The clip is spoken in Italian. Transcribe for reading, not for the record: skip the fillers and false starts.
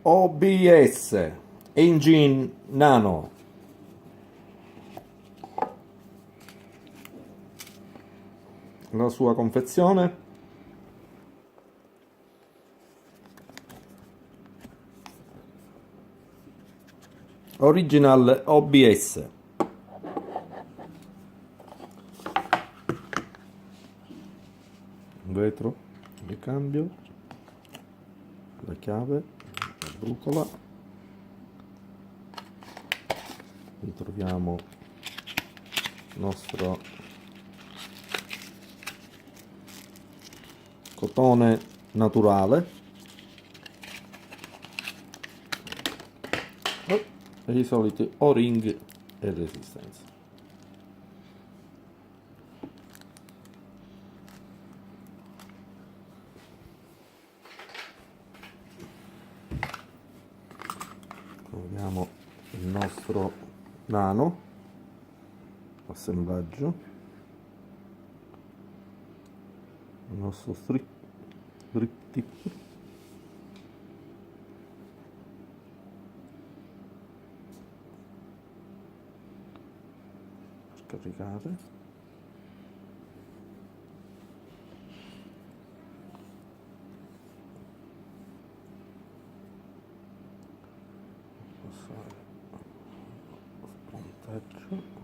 OBS Engine Nano. La sua confezione. Original OBS. Vetro di cambio, la chiave, la brucola. Ritroviamo il nostro cotone naturale e i soliti O-ring e resistenza. Troviamo il nostro nano, assemblaggio, il nostro strip tip, caricare, passare lo spuntaggio,